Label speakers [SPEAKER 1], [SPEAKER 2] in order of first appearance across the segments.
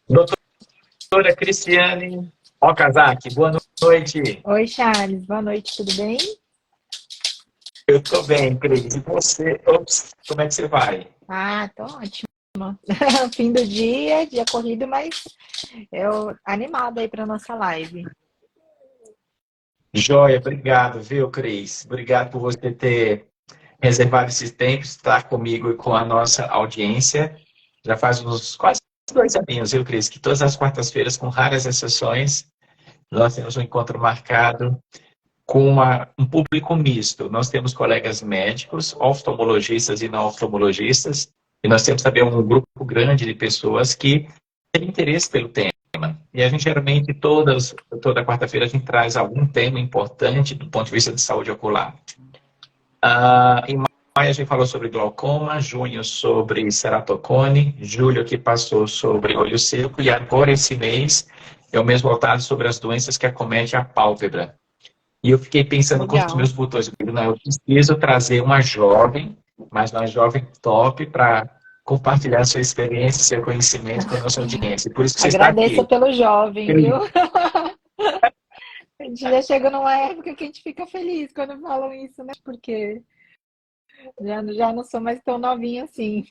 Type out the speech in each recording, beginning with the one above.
[SPEAKER 1] Doutora Cristiane Okazaki, boa noite.
[SPEAKER 2] Oi, Charles, boa noite, tudo bem?
[SPEAKER 1] Eu estou bem, Cris. E você? Ops, como é que você vai?
[SPEAKER 2] Tô ótimo. Fim do dia corrido, mas eu animada aí para nossa live.
[SPEAKER 1] Joia, obrigado, viu, Cris? Obrigado por você ter reservado esse tempo, estar comigo e com a nossa audiência. Já faz uns quase 2 aninhos, viu, Cris? Que todas as quartas-feiras, com raras exceções, nós temos um encontro marcado com um público misto. Nós temos colegas médicos, oftalmologistas e não oftalmologistas, e nós temos também um grupo grande de pessoas que têm interesse pelo tema. E a gente geralmente, toda quarta-feira, a gente traz algum tema importante do ponto de vista de saúde ocular. Em maio a gente falou sobre glaucoma, junho sobre ceratocone, julho que passou sobre olho seco, e agora esse mês é o mês voltado sobre as doenças que acometem a pálpebra. E eu fiquei pensando com os
[SPEAKER 2] Legal.
[SPEAKER 1] meus botões, eu digo, não, eu preciso trazer uma jovem, mas uma jovem top para compartilhar sua experiência, seu conhecimento com a nossa audiência. Por isso que você está
[SPEAKER 2] Agradeça
[SPEAKER 1] aqui.
[SPEAKER 2] pelo jovem, viu?
[SPEAKER 1] Cris.
[SPEAKER 2] A gente já chega numa época que a gente fica feliz quando falam isso, né? Porque já não sou mais tão novinha assim.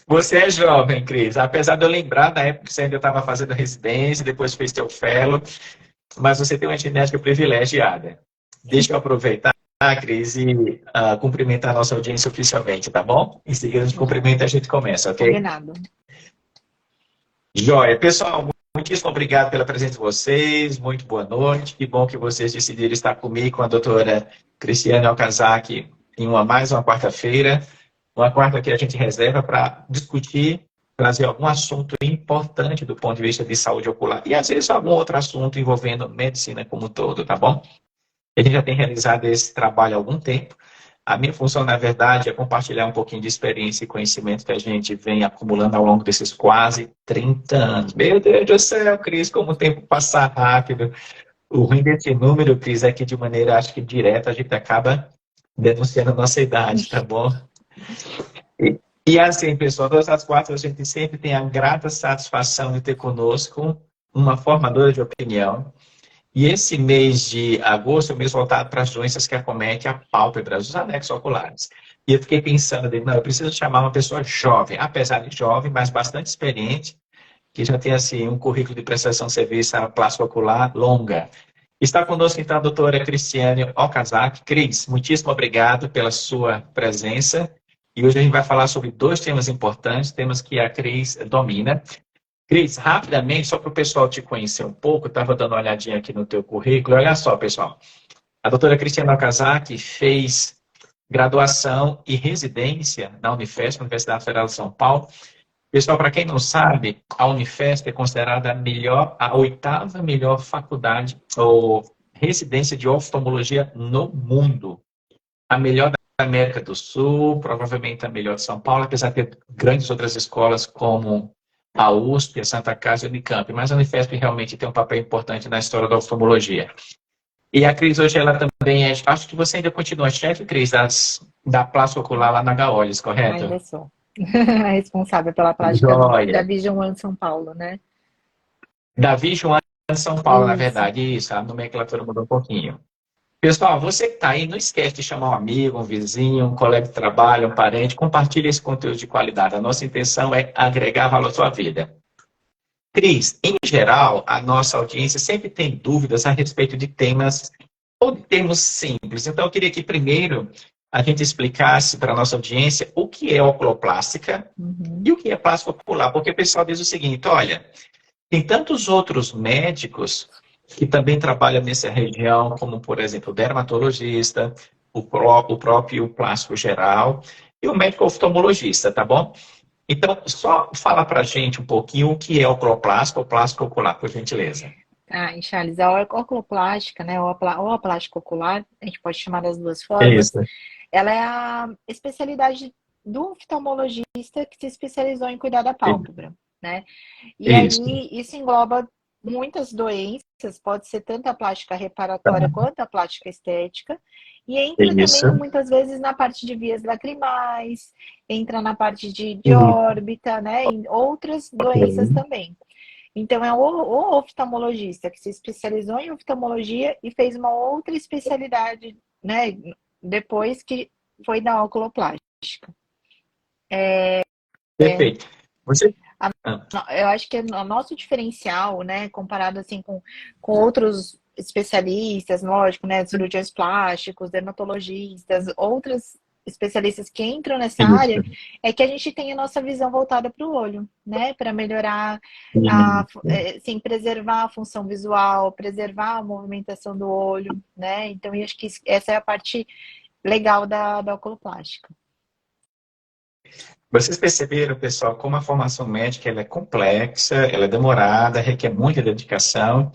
[SPEAKER 1] Você é jovem, Cris. Apesar de eu lembrar da época que você ainda estava fazendo residência, depois fez teu fellow, mas você tem uma genética privilegiada. Deixa eu aproveitar, Cris, e cumprimentar a nossa audiência oficialmente, tá bom? Em seguida a gente cumprimenta e a gente começa, ok?
[SPEAKER 2] Combinado.
[SPEAKER 1] Joia. Pessoal, muitíssimo obrigado pela presença de vocês. Muito boa noite. Que bom que vocês decidiram estar comigo, com a doutora Cristiane Okazaki, em mais uma quarta-feira. Uma quarta que a gente reserva para discutir, trazer algum assunto importante do ponto de vista de saúde ocular. E às vezes algum outro assunto envolvendo medicina como um todo, tá bom? A gente já tem realizado esse trabalho há algum tempo. A minha função, na verdade, é compartilhar um pouquinho de experiência e conhecimento que a gente vem acumulando ao longo desses quase 30 anos. Meu Deus do céu, Cris, como o tempo passa rápido. O ruim desse número, Cris, é que de maneira, acho que direta, a gente acaba denunciando a nossa idade, tá bom? E assim, pessoal, todas as quartas a gente sempre tem a grata satisfação de ter conosco uma formadora de opinião. E esse mês de agosto é o mês voltado para as doenças que acometem a pálpebra, os anexos oculares. E eu fiquei pensando, não, eu preciso chamar uma pessoa jovem, apesar de jovem, mas bastante experiente, que já tem assim um currículo de prestação de serviço à plástico ocular longa. Está conosco então a doutora Cristiane Okazaki. Cris, muitíssimo obrigado pela sua presença. E hoje a gente vai falar sobre dois temas importantes, temas que a Cris domina. Cris, rapidamente, só para o pessoal te conhecer um pouco, eu estava dando uma olhadinha aqui no teu currículo. Olha só, pessoal. A doutora Cristiana Okazaki fez graduação e residência na Unifesp, Universidade Federal de São Paulo. Pessoal, para quem não sabe, a Unifesp é considerada a oitava melhor faculdade ou residência de oftalmologia no mundo. A melhor da América do Sul, provavelmente a melhor de São Paulo, apesar de ter grandes outras escolas como a USP, a Santa Casa e a Unicamp, mas a Unifesp realmente tem um papel importante na história da oftalmologia. E a Cris hoje, ela também é, acho que você ainda continua chefe, Cris, da plástica ocular lá na Gaolis, correto?
[SPEAKER 2] Ainda sou. Responsável pela prática da
[SPEAKER 1] Joia.
[SPEAKER 2] Vision One São Paulo, né?
[SPEAKER 1] Davi João de São Paulo, na
[SPEAKER 2] Isso.
[SPEAKER 1] verdade, isso, a nomenclatura mudou um pouquinho. Pessoal, você que está aí, não esquece de chamar um amigo, um vizinho, um colega de trabalho, um parente, compartilhe esse conteúdo de qualidade. A nossa intenção é agregar valor à sua vida. Cris, em geral, a nossa audiência sempre tem dúvidas a respeito de temas ou de termos simples. Então, eu queria que primeiro a gente explicasse para a nossa audiência o que é oculoplástica e
[SPEAKER 2] Uhum.
[SPEAKER 1] o que é plástica ocular, porque o pessoal diz o seguinte, olha, tem tantos outros médicos que também trabalham nessa região, como, por exemplo, o dermatologista, o próprio plástico geral e o médico oftalmologista, tá bom? Então, só fala pra gente um pouquinho o que é oculoplástica ou plástico ocular, por gentileza.
[SPEAKER 2] E Charles, a oculoplástica, né, ou a plástica ocular, a gente pode chamar das duas
[SPEAKER 1] É
[SPEAKER 2] formas,
[SPEAKER 1] isso.
[SPEAKER 2] ela é a especialidade do oftalmologista que se especializou em cuidar da pálpebra, né? E
[SPEAKER 1] Isso.
[SPEAKER 2] aí isso engloba muitas doenças, pode ser tanto a plástica reparatória
[SPEAKER 1] Tá.
[SPEAKER 2] quanto a plástica estética, E entra
[SPEAKER 1] Isso.
[SPEAKER 2] também, muitas vezes, na parte de vias lacrimais, entra na parte de órbita, né? Em outras doenças
[SPEAKER 1] Ok.
[SPEAKER 2] também. Então, é o oftalmologista que se especializou em oftalmologia e fez uma outra especialidade, né? Depois que foi da oculoplástica.
[SPEAKER 1] Perfeito. Você...
[SPEAKER 2] A-
[SPEAKER 1] Ah,
[SPEAKER 2] Eu acho que o nosso diferencial, né, comparado assim com outros especialistas, lógico, né, cirurgiões plásticos, dermatologistas, outros especialistas que entram nessa área,
[SPEAKER 1] isso.
[SPEAKER 2] é que a gente tem a nossa visão voltada para o olho, né, para melhorar
[SPEAKER 1] Isso.
[SPEAKER 2] assim, preservar a função visual, preservar a movimentação do olho, né? Então, eu acho que essa é a parte legal da oculoplástica.
[SPEAKER 1] Vocês perceberam, pessoal, como a formação médica ela é complexa, ela é demorada, requer muita dedicação.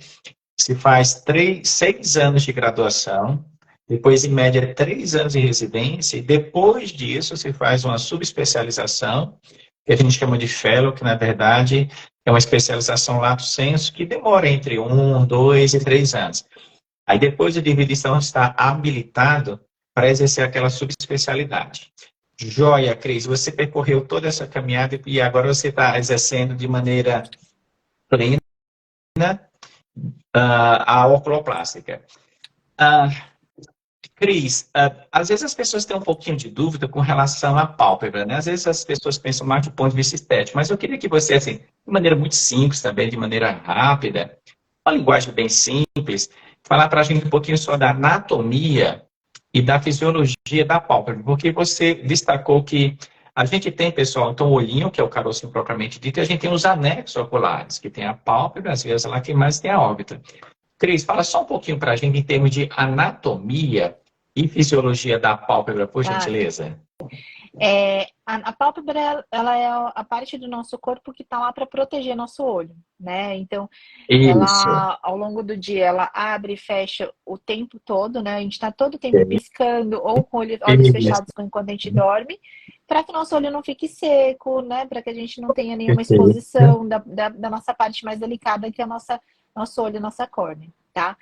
[SPEAKER 1] Se faz 6 anos de graduação, depois, em média, 3 anos de residência, e depois disso se faz uma subespecialização, que a gente chama de fellow, que na verdade é uma especialização lato sensu, que demora entre 1, 2 e 3 anos. Aí depois o indivíduo está habilitado para exercer aquela subespecialidade. Joia, Cris, você percorreu toda essa caminhada e agora você está exercendo de maneira plena a oculoplástica. Ah, Cris, às vezes as pessoas têm um pouquinho de dúvida com relação à pálpebra, né? Às vezes as pessoas pensam mais do ponto de vista estético, mas eu queria que você, assim, de maneira muito simples também, de maneira rápida, uma linguagem bem simples, falar para a gente um pouquinho só da anatomia e da fisiologia da pálpebra, porque você destacou que a gente tem, pessoal, então o olhinho, que é o carocinho propriamente dito, e a gente tem os anexos oculares, que tem a pálpebra, as veias lacrimais e tem a órbita. Cris, fala só um pouquinho para a gente em termos de anatomia e fisiologia da pálpebra, por
[SPEAKER 2] Claro.
[SPEAKER 1] gentileza.
[SPEAKER 2] A pálpebra, ela é a parte do nosso corpo que está lá para proteger nosso olho, né? Então,
[SPEAKER 1] Isso.
[SPEAKER 2] ela, ao longo do dia, ela abre e fecha o tempo todo, né? A gente está todo o tempo piscando ou com olhos
[SPEAKER 1] Isso.
[SPEAKER 2] fechados enquanto a gente dorme, para que nosso olho não fique seco, né? Para que a gente não tenha nenhuma
[SPEAKER 1] Perfeito.
[SPEAKER 2] exposição da nossa parte mais delicada, que é nosso olho, nossa córnea, tá?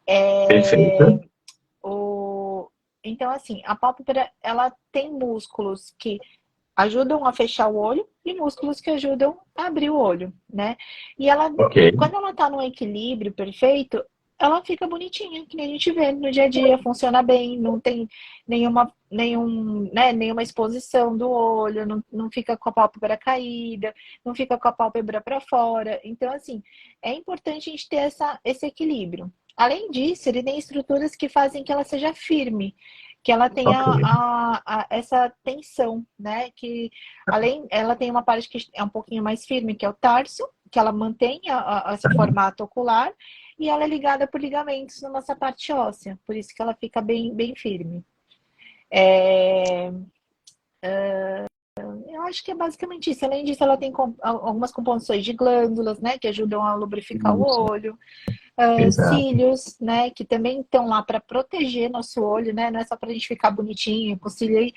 [SPEAKER 2] É,
[SPEAKER 1] Perfeito.
[SPEAKER 2] o... Então, assim, a pálpebra, ela tem músculos que ajudam a fechar o olho e músculos que ajudam a abrir o olho, né? E ela,
[SPEAKER 1] Ok.
[SPEAKER 2] quando ela tá num equilíbrio perfeito, ela fica bonitinha, que nem a gente vê no dia a dia, funciona bem, não tem nenhuma exposição do olho, não fica com a pálpebra caída, não fica com a pálpebra para fora. Então, assim, é importante a gente ter esse equilíbrio. Além disso, ele tem estruturas que fazem que ela seja firme, que ela tenha
[SPEAKER 1] Ok.
[SPEAKER 2] essa tensão, né? Que ela tem uma parte que é um pouquinho mais firme, que é o tarso, que ela mantém esse formato ocular, e ela é ligada por ligamentos na nossa parte óssea, por isso que ela fica bem, bem firme. Eu acho que é basicamente isso. Além disso, ela tem algumas composições de glândulas, né, que ajudam a lubrificar o
[SPEAKER 1] Isso.
[SPEAKER 2] olho.
[SPEAKER 1] Exato.
[SPEAKER 2] Cílios, né, que também estão lá para proteger nosso olho, né, não é só para a gente ficar bonitinho, com o cílio aí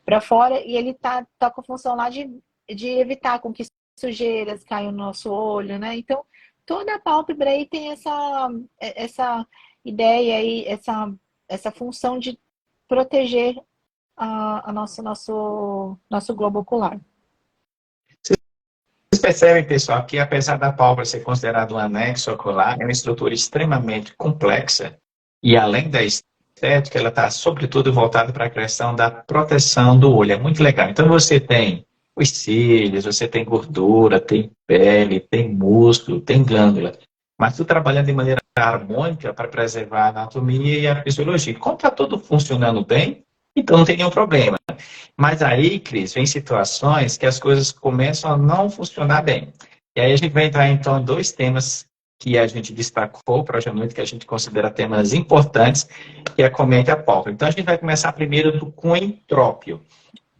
[SPEAKER 2] para fora, e ele tá com a função lá de evitar com que sujeiras caiam no nosso olho, né? Então, toda a pálpebra aí tem essa ideia aí, essa função de proteger nosso globo ocular.
[SPEAKER 1] Vocês percebem, pessoal, que apesar da pálpebra ser considerada um anexo ocular, é uma estrutura extremamente complexa e, além da estética, ela está, sobretudo, voltada para a questão da proteção do olho. É muito legal. Então, você tem os cílios, você tem gordura, tem pele, tem músculo, tem glândula, mas tudo trabalhando de maneira harmônica para preservar a anatomia e a fisiologia. Como está tudo funcionando bem, então não tem nenhum problema. Mas aí, Cris, vem situações que as coisas começam a não funcionar bem. E aí a gente vai entrar, então, em dois temas que a gente destacou para hoje à noite, que a gente considera temas importantes, que é a comédia e a pólvora. Então, a gente vai começar primeiro com entrópio.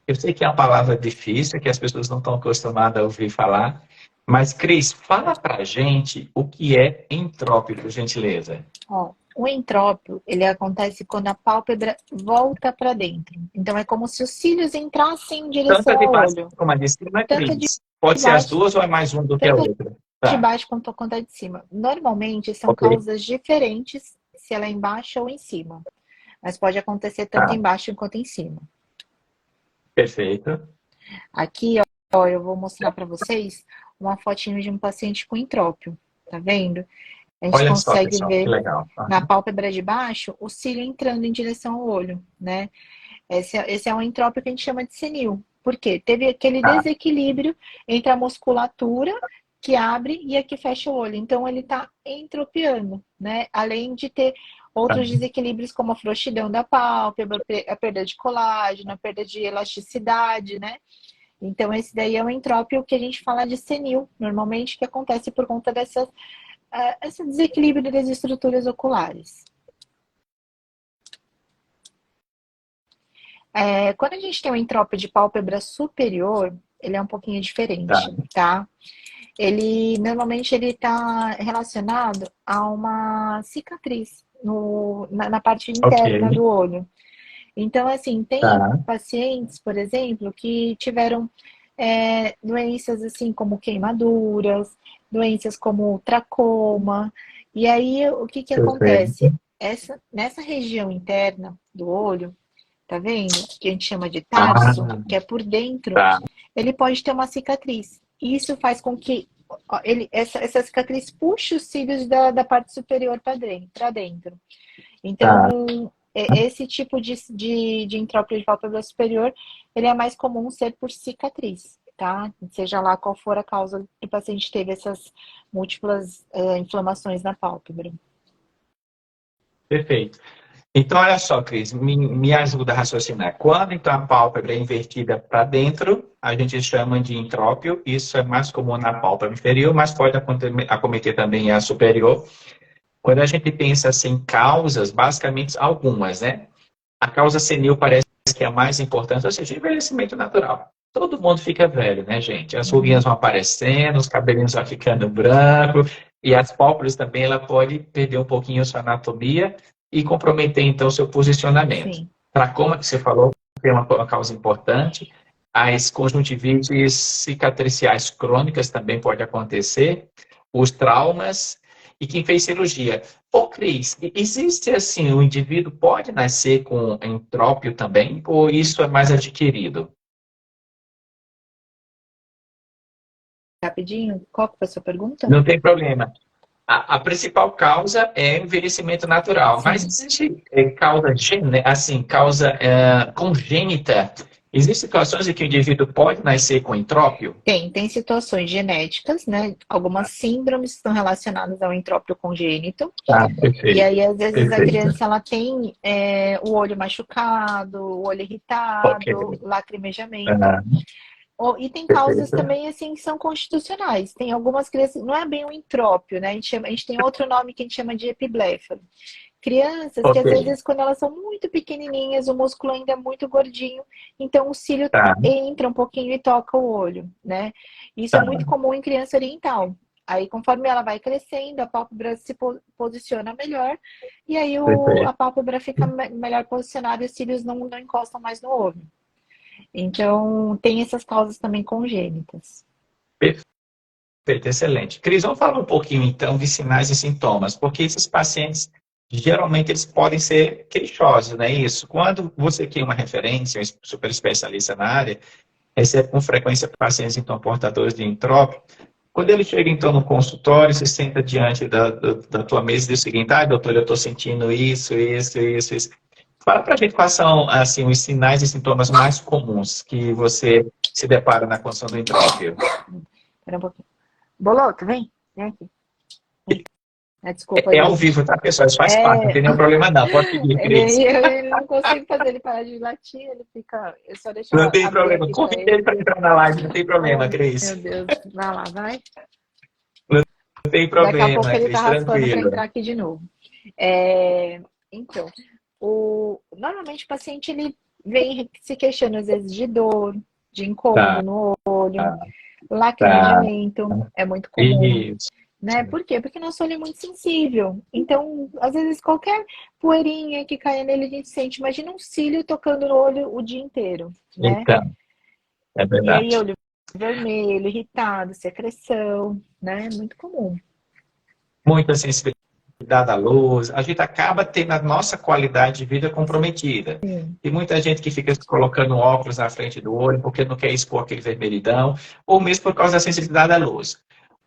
[SPEAKER 1] Eu sei que é uma palavra difícil, que as pessoas não estão acostumadas a ouvir falar, mas, Cris, fala para a gente o que é entrópio, por gentileza.
[SPEAKER 2] Ó, o entrópio, ele acontece quando a pálpebra volta para dentro. Então, é como se os cílios entrassem em
[SPEAKER 1] Tanto a
[SPEAKER 2] direção
[SPEAKER 1] de
[SPEAKER 2] ao
[SPEAKER 1] baixo
[SPEAKER 2] olho.
[SPEAKER 1] como a de cima,
[SPEAKER 2] Tanto de
[SPEAKER 1] Cris. Pode ser as
[SPEAKER 2] baixo,
[SPEAKER 1] duas ou é mais uma do que a
[SPEAKER 2] tanto
[SPEAKER 1] outra?
[SPEAKER 2] de
[SPEAKER 1] Tá,
[SPEAKER 2] baixo quanto a de cima. Normalmente, são
[SPEAKER 1] ok.
[SPEAKER 2] causas diferentes, se ela é embaixo ou em cima. mas pode acontecer tanto
[SPEAKER 1] Tá,
[SPEAKER 2] embaixo quanto em cima.
[SPEAKER 1] perfeito.
[SPEAKER 2] Aqui, ó, eu vou mostrar para vocês uma fotinho de um paciente com entrópio, tá vendo? A gente
[SPEAKER 1] Olha só,
[SPEAKER 2] consegue
[SPEAKER 1] pessoal, que
[SPEAKER 2] ver
[SPEAKER 1] legal.
[SPEAKER 2] na pálpebra de baixo o cílio entrando em direção ao olho, né? Esse é um entrópio que a gente chama de senil. Por quê? Teve aquele
[SPEAKER 1] Tá,
[SPEAKER 2] desequilíbrio entre a musculatura que abre e a que fecha o olho. Então, ele está entropiando, né? Além de ter
[SPEAKER 1] tá.
[SPEAKER 2] outros desequilíbrios, como a frouxidão da pálpebra, a perda de colágeno, a perda de elasticidade, né? Então, esse daí é um entrópio que a gente fala de senil, normalmente, que acontece por conta esse desequilíbrio das estruturas oculares. Quando a gente tem um entrópio de pálpebra superior, ele é um pouquinho
[SPEAKER 1] Tá,
[SPEAKER 2] diferente, tá? Normalmente ele está relacionado a uma cicatriz na parte
[SPEAKER 1] ok,
[SPEAKER 2] interna do olho. Então, assim, tem
[SPEAKER 1] tá,
[SPEAKER 2] pacientes, por exemplo, que tiveram doenças assim como queimaduras, doenças como tracoma. E aí, o que que acontece?
[SPEAKER 1] perfeito.
[SPEAKER 2] Nessa região interna do olho, tá vendo? Que a gente chama de
[SPEAKER 1] Ah,
[SPEAKER 2] tarso, que é por dentro,
[SPEAKER 1] tá,
[SPEAKER 2] ele pode ter uma cicatriz. Isso faz com que essa cicatriz puxe os cílios da parte superior para dentro.
[SPEAKER 1] tá.
[SPEAKER 2] Então, esse tipo de entrópio de pálpebra superior, ele é mais comum ser por cicatriz, tá? Seja lá qual for a causa que o paciente teve essas múltiplas inflamações na pálpebra.
[SPEAKER 1] Perfeito. Então, olha só, Cris, me ajuda a raciocinar. Quando então a pálpebra é invertida para dentro, a gente chama de entrópio. Isso é mais comum na pálpebra inferior, mas pode acometer também a superior. Quando a gente pensa assim, em causas, basicamente algumas, né? A causa senil parece que é a mais importante, ou seja, envelhecimento natural. Todo mundo fica velho, né, gente? As ruguinhas
[SPEAKER 2] Uhum.
[SPEAKER 1] vão aparecendo, os cabelinhos vão ficando branco, e as pálpebras também, ela pode perder um pouquinho a sua anatomia e comprometer, então, o seu posicionamento.
[SPEAKER 2] Sim.
[SPEAKER 1] Tracoma, que você falou, tem uma causa importante. As conjuntivites cicatriciais crônicas também pode acontecer. Os traumas. E quem fez cirurgia. Ô, Cris, existe assim, o indivíduo pode nascer com entrópio também, ou isso é mais adquirido?
[SPEAKER 2] Rapidinho, qual que foi a sua pergunta?
[SPEAKER 1] Não tem problema. A principal causa é envelhecimento natural, mas
[SPEAKER 2] Sim.
[SPEAKER 1] existe causa, assim, causa congênita. Existem situações em que o indivíduo pode nascer com entrópio?
[SPEAKER 2] Tem situações genéticas, né? Algumas síndromes estão relacionadas ao entrópio congênito.
[SPEAKER 1] Tá,
[SPEAKER 2] E
[SPEAKER 1] perfeito.
[SPEAKER 2] aí, às vezes, a
[SPEAKER 1] Perfeito.
[SPEAKER 2] criança ela tem o olho machucado, o olho
[SPEAKER 1] Ok.
[SPEAKER 2] irritado, lacrimejamento.
[SPEAKER 1] Ah,
[SPEAKER 2] E tem causas
[SPEAKER 1] perfeito.
[SPEAKER 2] também, assim, que são constitucionais. Tem algumas crianças, não é bem um entrópio, né? A gente tem outro nome que a gente chama de epibléfalo. Crianças que,
[SPEAKER 1] Ok.
[SPEAKER 2] às vezes, quando elas são muito pequenininhas, o músculo ainda é muito gordinho, então o cílio
[SPEAKER 1] Tá,
[SPEAKER 2] entra um pouquinho e toca o olho, né? Isso é
[SPEAKER 1] tá.
[SPEAKER 2] muito comum em criança oriental. Aí, conforme ela vai crescendo, a pálpebra se posiciona melhor, e aí a
[SPEAKER 1] Perfeito.
[SPEAKER 2] pálpebra fica melhor posicionada e os cílios não encostam mais no olho. Então, tem essas causas também congênitas.
[SPEAKER 1] Perfeito, excelente. Cris, vamos falar um pouquinho então de sinais e sintomas, porque esses pacientes geralmente eles podem ser queixosos, não é isso? Quando você tem uma referência, um super especialista na área, recebe com frequência pacientes então portadores de entrópio. Quando ele chega então no consultório, se senta diante da tua mesa e diz o seguinte: ah, doutor, eu estou sentindo isso. Fala para a gente quais são assim, os sinais e sintomas mais comuns que você se depara na condição do entrópio.
[SPEAKER 2] Espera um pouquinho. Boloto, vem. Vem aqui. Vem. Desculpa,
[SPEAKER 1] É ao
[SPEAKER 2] gente.
[SPEAKER 1] vivo, tá, pessoal? Isso faz parte, não
[SPEAKER 2] É,
[SPEAKER 1] tem nenhum problema, não. Pode seguir, Cris.
[SPEAKER 2] ele não consigo fazer ele parar de latir, ele fica. Eu só deixo
[SPEAKER 1] Não tem
[SPEAKER 2] abrir
[SPEAKER 1] problema.
[SPEAKER 2] aqui para
[SPEAKER 1] Convide
[SPEAKER 2] ele.
[SPEAKER 1] ele para entrar na live, não tem problema,
[SPEAKER 2] Oh, meu
[SPEAKER 1] Cris.
[SPEAKER 2] Deus. Vai lá, vai.
[SPEAKER 1] Não tem
[SPEAKER 2] Daqui a pouco
[SPEAKER 1] problema,
[SPEAKER 2] ele tá
[SPEAKER 1] Cris,
[SPEAKER 2] raspando para
[SPEAKER 1] tranquilo.
[SPEAKER 2] entrar aqui de novo. É, então, normalmente o paciente ele vem se queixando às vezes de dor, de incômodo
[SPEAKER 1] Tá,
[SPEAKER 2] no olho,
[SPEAKER 1] tá.
[SPEAKER 2] lacrimejamento, é muito comum.
[SPEAKER 1] Isso.
[SPEAKER 2] Né? Por quê? Porque nosso olho é muito sensível. Então, às vezes, qualquer poeirinha que caia nele, a gente sente. Imagina um cílio tocando no olho o dia inteiro, né?
[SPEAKER 1] Então, é
[SPEAKER 2] E aí,
[SPEAKER 1] verdade.
[SPEAKER 2] olho vermelho, irritado, secreção, né? Muito comum.
[SPEAKER 1] Muita sensibilidade. cuidar da luz, a gente acaba tendo a nossa qualidade de vida comprometida.
[SPEAKER 2] Sim.
[SPEAKER 1] Tem muita gente que fica colocando óculos na frente do olho porque não quer expor aquele vermelhidão, ou mesmo por causa da sensibilidade à luz.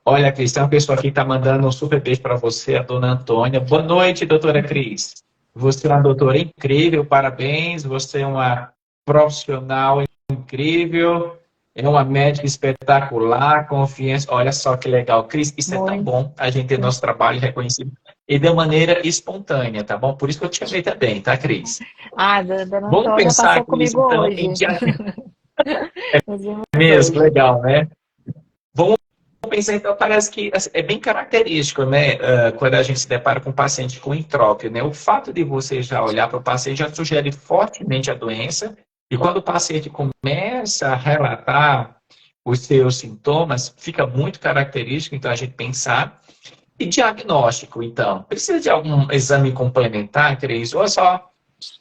[SPEAKER 1] Olha, Cris, tem uma pessoa aqui que está mandando um super beijo para você, a dona Antônia. Boa noite, doutora Cris. Você é uma doutora incrível, parabéns. Você é uma profissional incrível, é uma médica espetacular, confiança. Olha só que legal, Cris, isso é tão
[SPEAKER 2] Muito.
[SPEAKER 1] bom, a gente ter nosso trabalho reconhecido e de maneira espontânea, tá bom? Por isso que eu te chamei também, tá, Cris?
[SPEAKER 2] Ah, a dona
[SPEAKER 1] Vamos
[SPEAKER 2] Antônia
[SPEAKER 1] pensar,
[SPEAKER 2] passou
[SPEAKER 1] Cris,
[SPEAKER 2] comigo
[SPEAKER 1] então,
[SPEAKER 2] hoje.
[SPEAKER 1] em dia
[SPEAKER 2] Nos vimos
[SPEAKER 1] mesmo,
[SPEAKER 2] hoje.
[SPEAKER 1] legal, né? Vamos pensar, então, parece que assim, é bem característico, né? Quando a gente se depara com um paciente com entrópio, né? O fato de você já olhar para o paciente já sugere fortemente a doença, e quando o paciente começa a relatar os seus sintomas, fica muito característico, então, a gente pensar. E diagnóstico, então? Precisa de algum exame complementar, Cris? Ou é só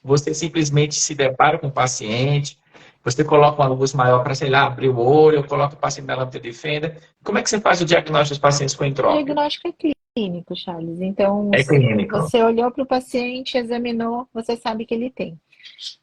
[SPEAKER 1] você simplesmente se depara com o paciente, você coloca uma luz maior para, sei lá, abrir o olho, coloca o paciente na lâmpada de fenda. Como é que você faz o diagnóstico dos pacientes com
[SPEAKER 2] O
[SPEAKER 1] entrópio?
[SPEAKER 2] diagnóstico é clínico, Charles. Então,
[SPEAKER 1] É clínico.
[SPEAKER 2] você olhou para o paciente, examinou, você sabe que ele tem.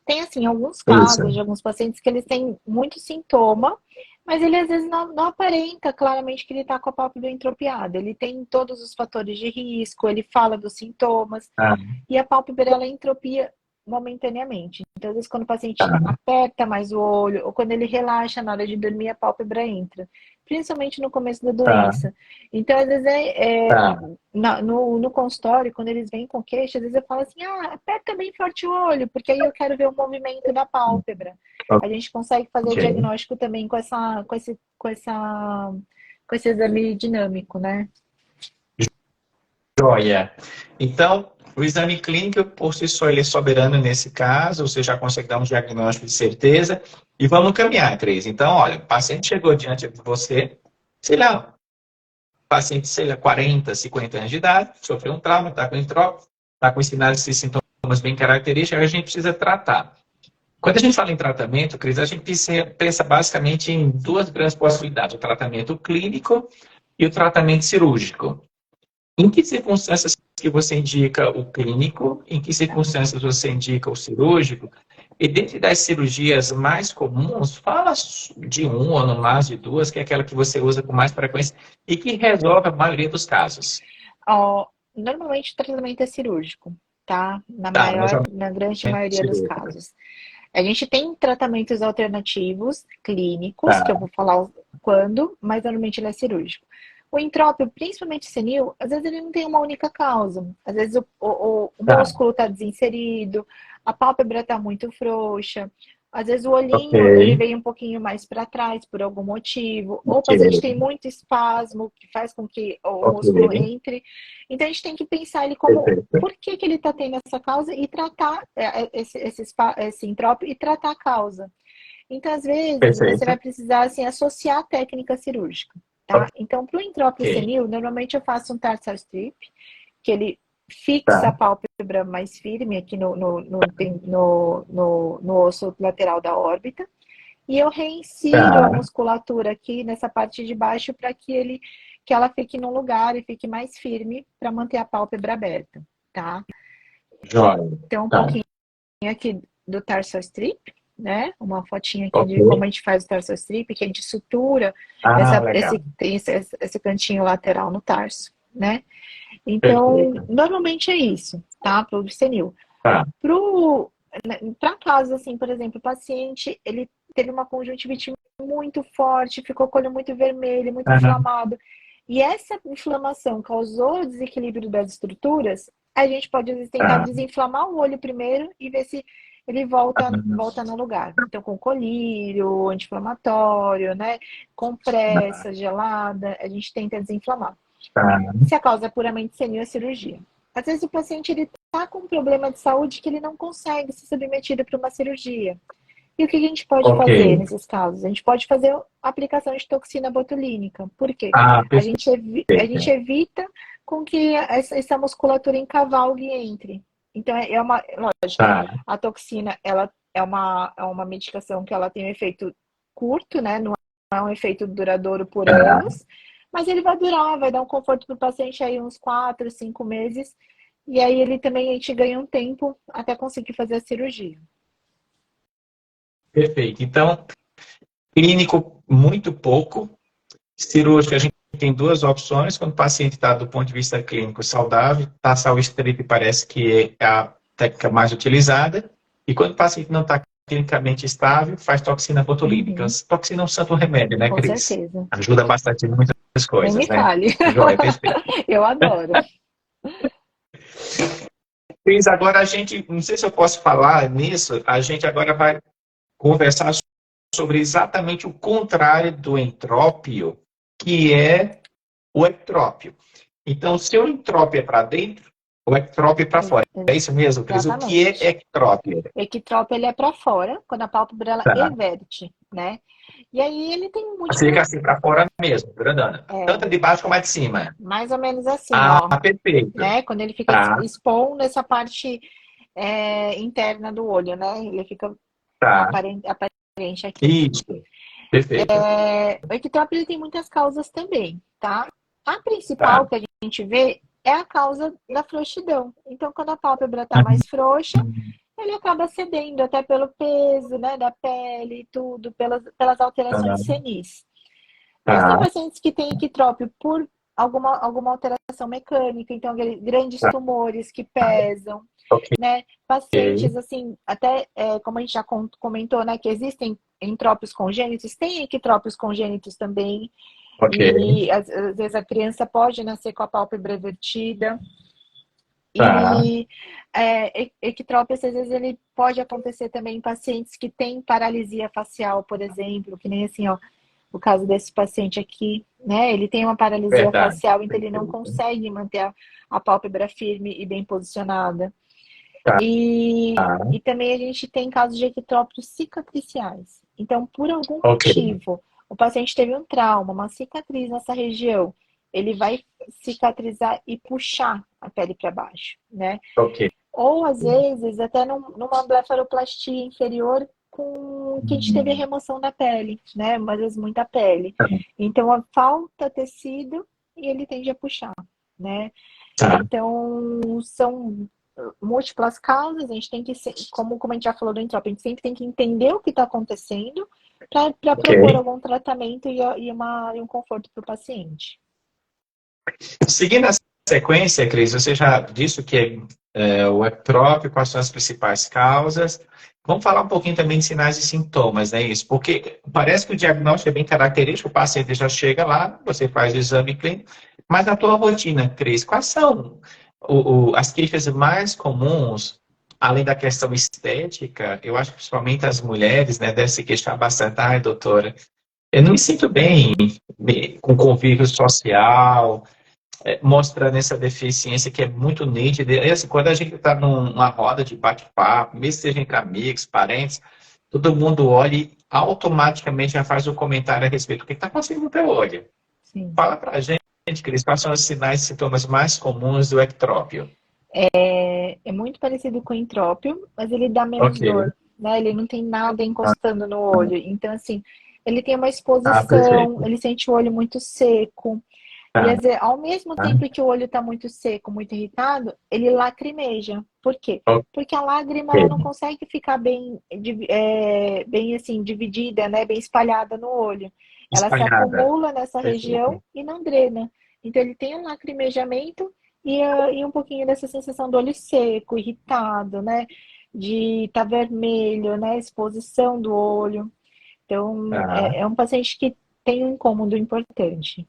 [SPEAKER 2] Tem, assim, alguns
[SPEAKER 1] Isso.
[SPEAKER 2] casos de alguns pacientes que eles têm muito sintoma, mas ele às vezes não aparenta claramente que ele está com a pálpebra entropiada. Ele tem todos os fatores de risco, ele fala dos sintomas,
[SPEAKER 1] Ah,
[SPEAKER 2] e a pálpebra ela entropia momentaneamente. Então, às vezes, quando o paciente
[SPEAKER 1] tá,
[SPEAKER 2] aperta mais o olho, ou quando ele relaxa na hora de dormir, a pálpebra entra. Principalmente no começo da
[SPEAKER 1] tá,
[SPEAKER 2] doença. Então, às vezes,
[SPEAKER 1] tá.
[SPEAKER 2] no consultório, quando eles vêm com queixa, às vezes eu falo assim, aperta bem forte o olho, porque aí eu quero ver o movimento da pálpebra. A gente consegue fazer o
[SPEAKER 1] Ok.
[SPEAKER 2] diagnóstico também com esse exame dinâmico, né?
[SPEAKER 1] Joia. Então, o exame clínico, por si só, ele é soberano nesse caso, você já consegue dar um diagnóstico de certeza. E vamos caminhar, Cris. Então, olha, o paciente chegou diante de você, sei lá, paciente, sei lá, 40, 50 anos de idade, sofreu um trauma, está com entrópio, está com sinais e sintomas bem característicos, a gente precisa tratar. Quando a gente fala em tratamento, Cris, a gente pensa basicamente em duas grandes possibilidades: o tratamento clínico e o tratamento cirúrgico. Em que circunstâncias que você indica o clínico? Em que circunstâncias você indica o cirúrgico? E dentro das cirurgias mais comuns, fala de uma ou no mais de duas, que é aquela que você usa com mais frequência e que resolve a maioria dos casos.
[SPEAKER 2] Ó, normalmente o tratamento é cirúrgico, tá?
[SPEAKER 1] Tá, mas
[SPEAKER 2] Na grande
[SPEAKER 1] aumento
[SPEAKER 2] maioria dos
[SPEAKER 1] cirúrgico.
[SPEAKER 2] casos. A gente tem tratamentos alternativos clínicos, que eu
[SPEAKER 1] Tá,
[SPEAKER 2] vou falar quando, mas normalmente ele é cirúrgico. O entrópio, principalmente senil, às vezes ele não tem uma única causa. Às vezes o
[SPEAKER 1] tá,
[SPEAKER 2] músculo está desinserido, a pálpebra está muito frouxa, às vezes o
[SPEAKER 1] ok,
[SPEAKER 2] olhinho ele veio um pouquinho mais para trás por algum motivo, ou o
[SPEAKER 1] ok,
[SPEAKER 2] paciente tem muito espasmo que faz com que o
[SPEAKER 1] ok,
[SPEAKER 2] músculo entre. Então a gente tem que pensar ele como
[SPEAKER 1] perfeito,
[SPEAKER 2] por que, que ele está tendo essa causa e tratar esse entrópio e tratar a causa. Então, às vezes, você vai
[SPEAKER 1] perfeito,
[SPEAKER 2] precisar assim, associar a técnica cirúrgica. Tá? Então, para o entrópio
[SPEAKER 1] ok,
[SPEAKER 2] senil, normalmente eu faço um tarsal strip, que ele fixa a
[SPEAKER 1] tá,
[SPEAKER 2] pálpebra mais firme aqui no osso lateral da órbita, e eu reinsiro a
[SPEAKER 1] tá,
[SPEAKER 2] musculatura aqui nessa parte de baixo para que ela fique no lugar e fique mais firme para manter a pálpebra aberta, tá?
[SPEAKER 1] joia,
[SPEAKER 2] Então, um
[SPEAKER 1] tá,
[SPEAKER 2] pouquinho aqui do tarsal strip, né? Uma fotinha aqui
[SPEAKER 1] ok,
[SPEAKER 2] de como a gente faz o tarsal strip, que a gente sutura
[SPEAKER 1] ah, legal,
[SPEAKER 2] esse cantinho lateral no tarso, né? Então,
[SPEAKER 1] perfeito,
[SPEAKER 2] normalmente é isso, tá? Para o senil.
[SPEAKER 1] tá,
[SPEAKER 2] Para casos assim, por exemplo, o paciente ele teve uma conjuntivite muito forte, ficou com o olho muito vermelho, muito
[SPEAKER 1] ah,
[SPEAKER 2] inflamado, e essa inflamação causou o desequilíbrio das estruturas, a gente pode às vezes, tentar
[SPEAKER 1] tá,
[SPEAKER 2] desinflamar o olho primeiro e ver se ele volta no lugar. Então, com colírio, anti-inflamatório, né? Compressa gelada, a gente tenta desinflamar.
[SPEAKER 1] tá,
[SPEAKER 2] Se a causa é puramente senil, é cirurgia. Às vezes o paciente ele está com um problema de saúde que ele não consegue ser submetido para uma cirurgia. E o que a gente pode
[SPEAKER 1] ok,
[SPEAKER 2] fazer nesses casos? A gente pode fazer a aplicação de toxina botulínica. Por quê?
[SPEAKER 1] ah,
[SPEAKER 2] A gente
[SPEAKER 1] perfeito,
[SPEAKER 2] evita com que essa musculatura encavalgue e entre. Então, lógico,
[SPEAKER 1] tá,
[SPEAKER 2] a toxina ela é uma medicação que ela tem um efeito curto, né? Não é um efeito duradouro por
[SPEAKER 1] tá,
[SPEAKER 2] anos, Mas ele vai durar, vai dar um conforto para o paciente aí uns 4, 5 meses. E aí ele também, a gente ganha um tempo até conseguir fazer a cirurgia.
[SPEAKER 1] Perfeito. Então, clínico, muito pouco. Cirúrgico, a gente tem duas opções. Quando o paciente está, do ponto de vista clínico, saudável, tarsal estreito parece que é a técnica mais utilizada. E quando o paciente não está clinicamente estável, faz toxina botulínica. Toxina é um santo remédio, né,
[SPEAKER 2] Com
[SPEAKER 1] Cris?
[SPEAKER 2] certeza.
[SPEAKER 1] Ajuda bastante em muitas
[SPEAKER 2] Nem me
[SPEAKER 1] coisas, né?
[SPEAKER 2] fale.
[SPEAKER 1] Joia, perfeito.
[SPEAKER 2] Eu adoro.
[SPEAKER 1] Cris, agora a gente, não sei se eu posso falar nisso, a gente agora vai conversar sobre exatamente o contrário do entrópio, que é o ectrópio. Então, se o entrópio é para dentro, o ectrópio é para fora. É isso mesmo, Cris? O que é
[SPEAKER 2] Exatamente.
[SPEAKER 1] ectrópio?
[SPEAKER 2] O ectrópio ele é para fora, quando a pálpebra ela
[SPEAKER 1] Tá.
[SPEAKER 2] everte, né? E aí ele tem
[SPEAKER 1] Fica
[SPEAKER 2] múltiplos,
[SPEAKER 1] assim para fora mesmo, grandona. Tanto de baixo como a de cima.
[SPEAKER 2] mais ou menos assim,
[SPEAKER 1] Ah,
[SPEAKER 2] ó,
[SPEAKER 1] perfeito.
[SPEAKER 2] né? Quando ele fica
[SPEAKER 1] Tá,
[SPEAKER 2] expondo essa parte interna do olho, né? Ele fica
[SPEAKER 1] tá.
[SPEAKER 2] aparente aqui.
[SPEAKER 1] Isso. Perfeito.
[SPEAKER 2] O ectrópio ele tem muitas causas também, tá? A
[SPEAKER 1] Tá.
[SPEAKER 2] principal que a gente vê é a causa da frouxidão. Então, quando a pálpebra está mais frouxa, ele acaba cedendo até pelo peso, né, da pele e tudo, pelas alterações senis. Mas tem
[SPEAKER 1] Tá.
[SPEAKER 2] pacientes que têm ectrópio por alguma alteração mecânica, então grandes
[SPEAKER 1] Tá.
[SPEAKER 2] tumores que pesam,
[SPEAKER 1] Ok.
[SPEAKER 2] né? Pacientes, assim, até como a gente já comentou, né, que existem entrópios congênitos, tem ectrópios congênitos também,
[SPEAKER 1] Ok.
[SPEAKER 2] e às vezes a criança pode nascer com a pálpebra vertida.
[SPEAKER 1] Tá.
[SPEAKER 2] E ectrópio, às vezes, ele pode acontecer também em pacientes que têm paralisia facial, por exemplo, que nem assim, ó, o caso desse paciente aqui, né? Ele tem uma paralisia
[SPEAKER 1] Verdade.
[SPEAKER 2] facial, então ele não
[SPEAKER 1] Perfeito.
[SPEAKER 2] consegue manter a pálpebra firme e bem posicionada.
[SPEAKER 1] Tá.
[SPEAKER 2] E também a gente tem casos de ectrópios cicatriciais. Então, por algum
[SPEAKER 1] Ok.
[SPEAKER 2] motivo, o paciente teve um trauma, uma cicatriz nessa região, ele vai cicatrizar e puxar a pele para baixo, né?
[SPEAKER 1] Ok.
[SPEAKER 2] Ou às vezes até numa blefaroplastia inferior com que a gente teve a remoção da pele, né? Às vezes muita pele. Então falta tecido e ele tende a puxar, né?
[SPEAKER 1] Tá.
[SPEAKER 2] Então são múltiplas causas, a gente tem que, como a gente já falou do entrópio, a gente sempre tem que entender o que está acontecendo para
[SPEAKER 1] Ok.
[SPEAKER 2] propor algum tratamento e um conforto para o paciente.
[SPEAKER 1] Seguindo a sequência, Cris, você já disse o que é o ectrópio, quais são as principais causas. Vamos falar um pouquinho também de sinais e sintomas, né? Isso, porque parece que o diagnóstico é bem característico, o paciente já chega lá, você faz o exame clínico, mas na tua rotina, Cris, quais são as queixas mais comuns, além da questão estética? Eu acho que principalmente as mulheres, né, devem se queixar bastante. Ai, doutora, eu não me sinto bem com convívio social, mostrando essa deficiência que é muito nítida. E assim, quando a gente está numa roda de bate-papo, mesmo seja entre amigos, parentes, todo mundo olha e automaticamente já faz um comentário a respeito do que está acontecendo no teu olho.
[SPEAKER 2] Sim.
[SPEAKER 1] Fala pra gente, Cris, quais são os sinais e sintomas mais comuns do ectrópio?
[SPEAKER 2] É muito parecido com o entrópio, mas ele dá menos
[SPEAKER 1] Ok.
[SPEAKER 2] dor, né? Ele não tem nada encostando no olho. Então, assim, ele tem uma
[SPEAKER 1] Ah,
[SPEAKER 2] exposição,
[SPEAKER 1] perfeito.
[SPEAKER 2] ele sente o olho muito seco. E
[SPEAKER 1] Tá.
[SPEAKER 2] ao mesmo tempo que o olho está muito seco, muito irritado, ele lacrimeja. Por quê?
[SPEAKER 1] Ok.
[SPEAKER 2] Porque a lágrima ela não consegue ficar bem assim, dividida, né? Bem espalhada no olho. Ela se
[SPEAKER 1] Espalhada.
[SPEAKER 2] acumula nessa
[SPEAKER 1] Perfeito.
[SPEAKER 2] região e não drena. Então ele tem um lacrimejamento e um pouquinho dessa sensação do olho seco, irritado, né? De estar vermelho, né? Exposição do olho. Então,
[SPEAKER 1] Tá.
[SPEAKER 2] é um paciente que tem um incômodo importante.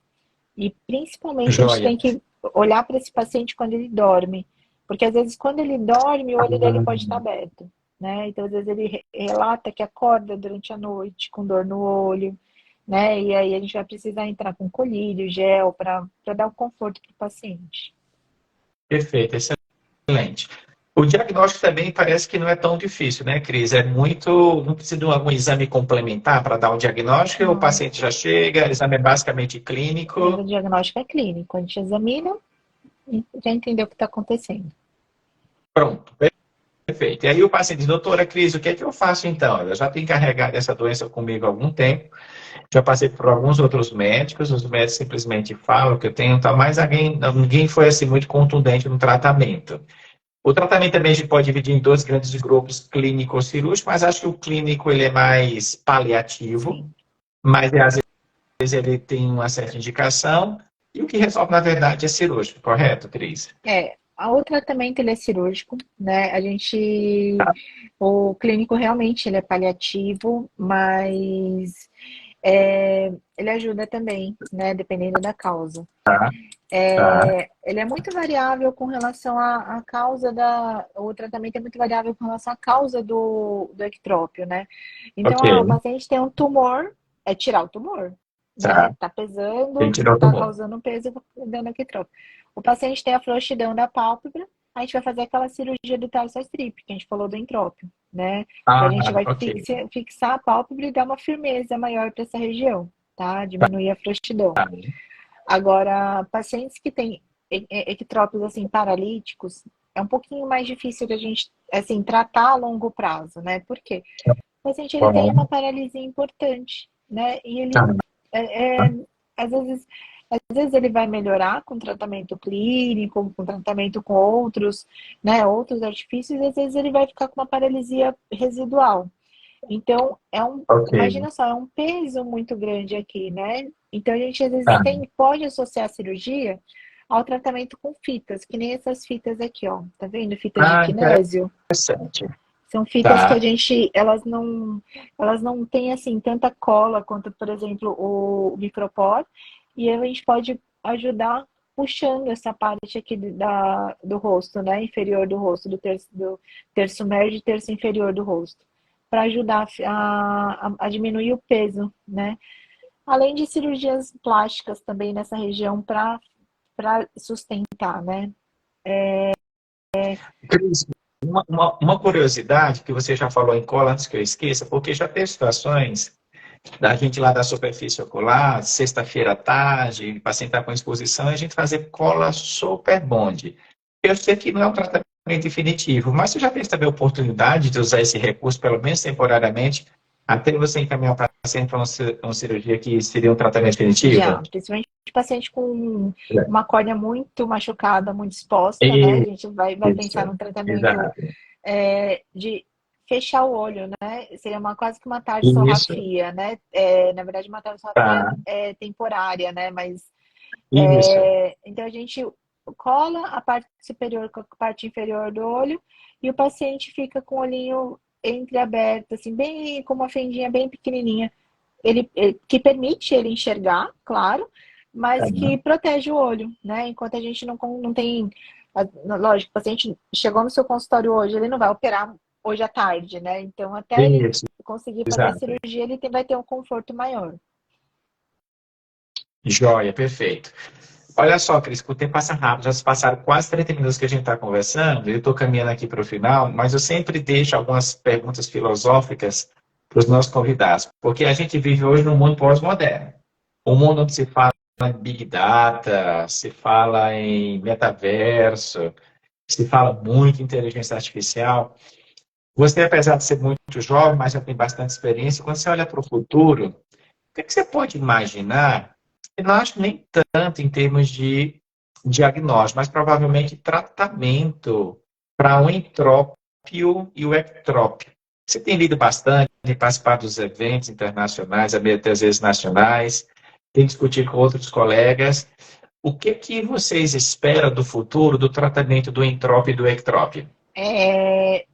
[SPEAKER 2] E principalmente a gente
[SPEAKER 1] Joia.
[SPEAKER 2] tem que olhar para esse paciente quando ele dorme. Porque às vezes quando ele dorme, o olho dele pode estar aberto. Né? Então, às vezes ele relata que acorda durante a noite com dor no olho, né? E aí a gente vai precisar entrar com colírio, gel, para dar o conforto para o paciente.
[SPEAKER 1] Perfeito, excelente. O diagnóstico também parece que não é tão difícil, né, Cris? É muito. Não precisa de algum exame complementar para dar o diagnóstico, o
[SPEAKER 2] Não,
[SPEAKER 1] paciente já chega, o exame é basicamente
[SPEAKER 2] mas o
[SPEAKER 1] clínico.
[SPEAKER 2] diagnóstico é clínico. A gente examina e já entendeu o que está acontecendo.
[SPEAKER 1] Pronto, Perfeito. E aí o paciente diz, doutora Cris, o que é que eu faço então? Eu já tenho encarregado essa doença comigo há algum tempo, já passei por alguns outros médicos, os médicos simplesmente falam que eu tenho tal, mas ninguém foi assim muito contundente no tratamento. O tratamento também a gente pode dividir em dois grandes grupos, clínico ou cirúrgico, mas acho que o clínico ele é mais paliativo,
[SPEAKER 2] Sim.
[SPEAKER 1] mas às vezes ele tem uma certa indicação, e o que resolve, na verdade, é cirúrgico, correto, Cris?
[SPEAKER 2] O tratamento ele é cirúrgico, né? O clínico realmente ele é paliativo, mas ele ajuda também, né? Dependendo da causa.
[SPEAKER 1] Tá, tá,
[SPEAKER 2] Ele é muito variável com relação à causa o tratamento é muito variável com relação à causa do ectrópio, né? Então, o
[SPEAKER 1] ok,
[SPEAKER 2] paciente tem um tumor, é tirar o tumor,
[SPEAKER 1] tá,
[SPEAKER 2] né? Tá
[SPEAKER 1] tem
[SPEAKER 2] pesando,
[SPEAKER 1] que tirar o
[SPEAKER 2] tá
[SPEAKER 1] tumor.
[SPEAKER 2] causando peso, dando ectrópio. O paciente tem a frouxidão da pálpebra, a gente vai fazer aquela cirurgia do tarso strip, que a gente falou do entrópio, né? Que a
[SPEAKER 1] Ah,
[SPEAKER 2] gente vai
[SPEAKER 1] ok,
[SPEAKER 2] fixar a pálpebra e dar uma firmeza maior para essa região, tá? Diminuir a frouxidão.
[SPEAKER 1] tá,
[SPEAKER 2] Agora, pacientes que têm ectrópios assim paralíticos, é um pouquinho mais difícil da gente assim tratar a longo prazo, né? Por quê? O paciente ele tem uma
[SPEAKER 1] bom,
[SPEAKER 2] paralisia importante, né? E
[SPEAKER 1] tá,
[SPEAKER 2] ele é, é, às vezes ele vai melhorar com tratamento clínico, com tratamento com outros, né, outros artifícios, e às vezes ele vai ficar com uma paralisia residual. Então,
[SPEAKER 1] ok,
[SPEAKER 2] imagina só, é um peso muito grande aqui, né? Então, a gente às vezes
[SPEAKER 1] tá,
[SPEAKER 2] pode associar a cirurgia ao tratamento com fitas, que nem essas fitas aqui, ó. Tá vendo? Fitas de
[SPEAKER 1] ah,
[SPEAKER 2] kinésio.
[SPEAKER 1] interessante,
[SPEAKER 2] São fitas que
[SPEAKER 1] tá,
[SPEAKER 2] elas não têm assim tanta cola quanto, por exemplo, o micropor, e a gente pode ajudar puxando essa parte aqui do rosto, né, inferior do rosto, do terço médio e terço inferior do rosto, para ajudar a diminuir o peso, né? Além de cirurgias plásticas também nessa região para sustentar, né?
[SPEAKER 1] Cris, uma curiosidade que você já falou em cola, antes que eu esqueça, porque já teve situações da gente lá da superfície ocular, sexta-feira à tarde, o paciente está com exposição, e a gente fazer cola super bond. Eu sei que não é um tratamento definitivo, mas você já teve também a oportunidade de usar esse recurso, pelo menos temporariamente, até você encaminhar o paciente para uma cirurgia que seria um tratamento definitivo?
[SPEAKER 2] Já, principalmente paciente com uma córnea muito machucada, muito exposta, né? A
[SPEAKER 1] É.
[SPEAKER 2] gente vai pensar
[SPEAKER 1] Isso,
[SPEAKER 2] num tratamento
[SPEAKER 1] exato.
[SPEAKER 2] de fechar o olho, né? Seria quase que uma
[SPEAKER 1] Isso,
[SPEAKER 2] tarsorrafia, né? Na verdade, uma tarsorrafia
[SPEAKER 1] tá.
[SPEAKER 2] temporária, né? Mas
[SPEAKER 1] Isso.
[SPEAKER 2] então a gente cola a parte superior com a parte inferior do olho e o paciente fica com o olhinho entreaberto, assim, bem com uma fendinha bem pequenininha que permite ele enxergar, claro,
[SPEAKER 1] Tá.
[SPEAKER 2] mas que protege o olho, né? Enquanto a gente não tem. Lógico, o paciente chegou no seu consultório hoje, ele não vai operar hoje à tarde, né? Então, até ele
[SPEAKER 1] Isso,
[SPEAKER 2] conseguir fazer a
[SPEAKER 1] exato.
[SPEAKER 2] cirurgia, ele vai ter um conforto maior.
[SPEAKER 1] Joia, perfeito. Olha só, Cris, o tempo passa rápido, já se passaram quase 30 minutos que a gente está conversando, eu estou caminhando aqui para o final, mas eu sempre deixo algumas perguntas filosóficas para os nossos convidados, porque a gente vive hoje num mundo pós-moderno, um mundo onde se fala em Big Data, se fala em metaverso, se fala muito em inteligência artificial. Você, apesar de ser muito jovem, mas já tem bastante experiência, quando você olha para o futuro, o que é que você pode imaginar? Eu não acho nem tanto em termos de diagnóstico, mas provavelmente tratamento para o entrópio e o ectrópio. Você tem lido bastante, tem participado dos eventos internacionais, às vezes nacionais, tem discutido com outros colegas. O que que vocês esperam do futuro do tratamento do entrópio e do ectrópio?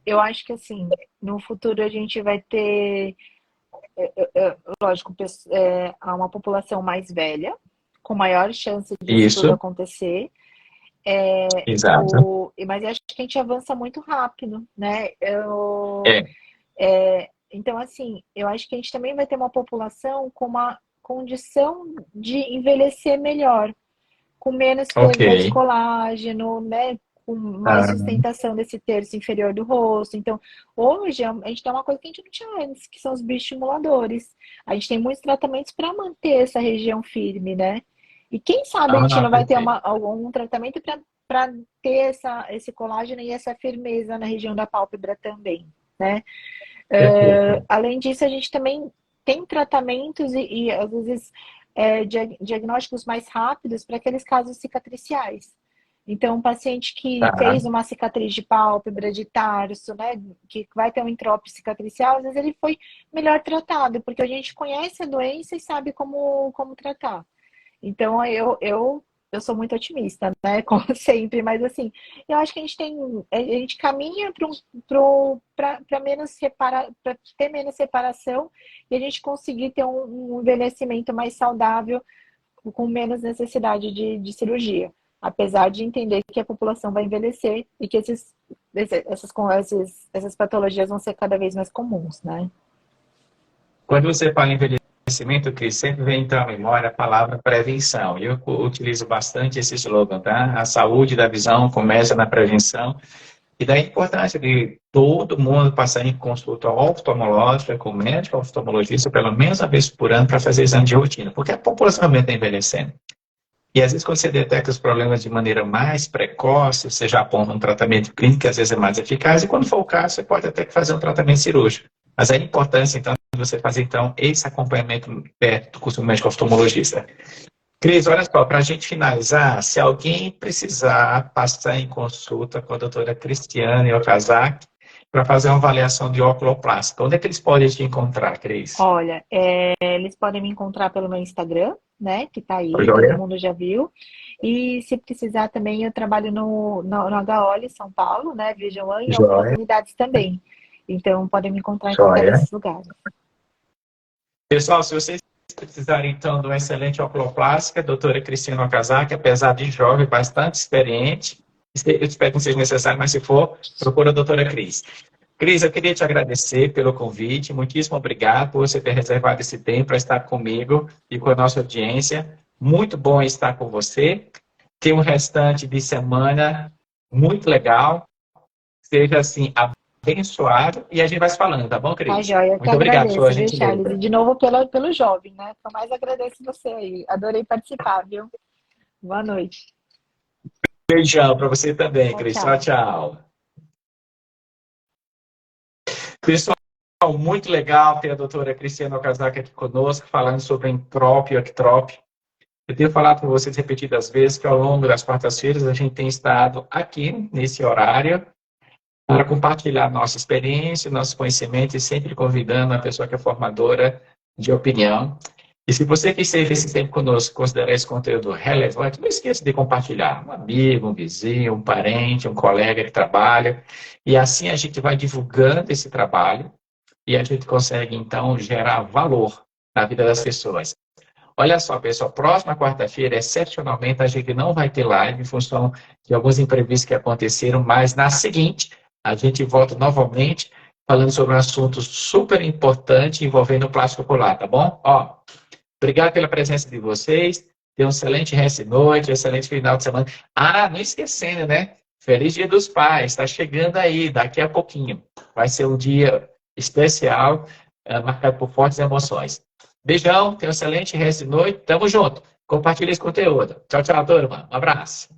[SPEAKER 2] Eu acho que assim, no futuro a gente vai ter, lógico, há uma população mais velha, com maior chance disso tudo
[SPEAKER 1] Isso,
[SPEAKER 2] acontecer.
[SPEAKER 1] exato.
[SPEAKER 2] Mas eu acho que a gente avança muito rápido, né?
[SPEAKER 1] É,
[SPEAKER 2] Então, assim, eu acho que a gente também vai ter uma população com uma condição de envelhecer melhor, com menos
[SPEAKER 1] ok.
[SPEAKER 2] perda de colágeno, né? Com mais
[SPEAKER 1] Ah,
[SPEAKER 2] sustentação desse terço inferior do rosto. Então, hoje a gente tem uma coisa que a gente não tinha antes, que são os bioestimuladores. A gente tem muitos tratamentos para manter essa região firme, né? E quem sabe a gente não vai ter
[SPEAKER 1] perfeito.
[SPEAKER 2] algum tratamento para ter esse colágeno e essa firmeza na região da pálpebra também, né?
[SPEAKER 1] Perfeito.
[SPEAKER 2] Além disso, a gente também tem tratamentos e às vezes, diagnósticos mais rápidos para aqueles casos cicatriciais. Então, um paciente que
[SPEAKER 1] Tá.
[SPEAKER 2] fez uma cicatriz de pálpebra, de tarso, né, que vai ter um entrópio cicatricial, às vezes ele foi melhor tratado, porque a gente conhece a doença e sabe como tratar. Então, eu sou muito otimista, né? Como sempre, mas assim, eu acho que a gente caminha para ter menos separação e a gente conseguir ter um envelhecimento mais saudável, com menos necessidade de cirurgia. Apesar de entender que a população vai envelhecer e que essas patologias vão ser cada vez mais comuns, né?
[SPEAKER 1] Quando você fala em envelhecimento, Cris, sempre vem então à memória a palavra prevenção. E eu utilizo bastante esse slogan, tá? A saúde da visão começa na prevenção. E daí a importância de todo mundo passar em consulta oftalmológica com o médico oftalmologista pelo menos uma vez por ano para fazer exame de rotina, porque a população também está envelhecendo. E às vezes quando você detecta os problemas de maneira mais precoce, você já aponta um tratamento clínico que às vezes é mais eficaz, e quando for o caso, você pode até fazer um tratamento cirúrgico. Mas a importância, então, de você fazer, então, esse acompanhamento perto do curso médico oftalmologista. Cris, olha só, para a gente finalizar, se alguém precisar passar em consulta com a doutora Cristiane Okazaki para fazer uma avaliação de oculoplástica, onde é que eles podem te encontrar, Cris?
[SPEAKER 2] Olha, eles podem me encontrar pelo meu Instagram, né? Que tá aí, todo
[SPEAKER 1] Joia?
[SPEAKER 2] mundo já viu. E se precisar também, eu trabalho no HOL São Paulo, né? Vision One e algumas
[SPEAKER 1] Joia,
[SPEAKER 2] unidades também. Então, podem me encontrar em qualquer
[SPEAKER 1] joia.
[SPEAKER 2] desses lugares.
[SPEAKER 1] Pessoal, se vocês precisarem, então, de uma excelente oculoplástica, doutora Cristina Okazaki, apesar de jovem, bastante experiente, eu espero que não seja necessário, mas se for, procura a doutora Cris. Cris, eu queria te agradecer pelo convite, muitíssimo obrigado por você ter reservado esse tempo para estar comigo e com a nossa audiência. Muito bom estar com você. Tenha um restante de semana muito legal. Seja assim, abençoado. E a gente vai se falando, tá bom,
[SPEAKER 2] Tá,
[SPEAKER 1] Cris?
[SPEAKER 2] joia? Eu que
[SPEAKER 1] Muito obrigado por sua
[SPEAKER 2] agradeço, viu, Charles? E
[SPEAKER 1] gentileza.
[SPEAKER 2] de novo pelo jovem, né? Eu mais agradeço você aí. Adorei participar, viu? Boa noite.
[SPEAKER 1] Beijão para você também,
[SPEAKER 2] Tchau,
[SPEAKER 1] Cris. Tchau,
[SPEAKER 2] tchau.
[SPEAKER 1] tchau. Pessoal, muito legal ter a doutora Cristiana Okazaki aqui conosco, falando sobre entrópio e ectrópio. Eu tenho falado com vocês repetidas vezes que ao longo das quartas-feiras a gente tem estado aqui, nesse horário, para compartilhar nossa experiência, nosso conhecimento e sempre convidando a pessoa que é formadora de opinião. E se você que esteve esse tempo conosco considerar esse conteúdo relevante, não esqueça de compartilhar. Um amigo, um vizinho, um parente, um colega que trabalha. E assim a gente vai divulgando esse trabalho e a gente consegue, então, gerar valor na vida das pessoas. Olha só, pessoal, próxima quarta-feira, excepcionalmente, a gente não vai ter live em função de alguns imprevistos que aconteceram, mas na seguinte, a gente volta novamente falando sobre um assunto super importante envolvendo o plástico ocular, tá bom? Ó, obrigado pela presença de vocês. Tenham um excelente resto de noite, um excelente final de semana. Ah, não esquecendo, né? Feliz Dia dos Pais, está chegando aí, daqui a pouquinho. Vai ser um dia especial, marcado por fortes emoções. Beijão, tenha um excelente resto de noite. Tamo junto. Compartilhe esse conteúdo. Tchau, tchau, turma. Um abraço.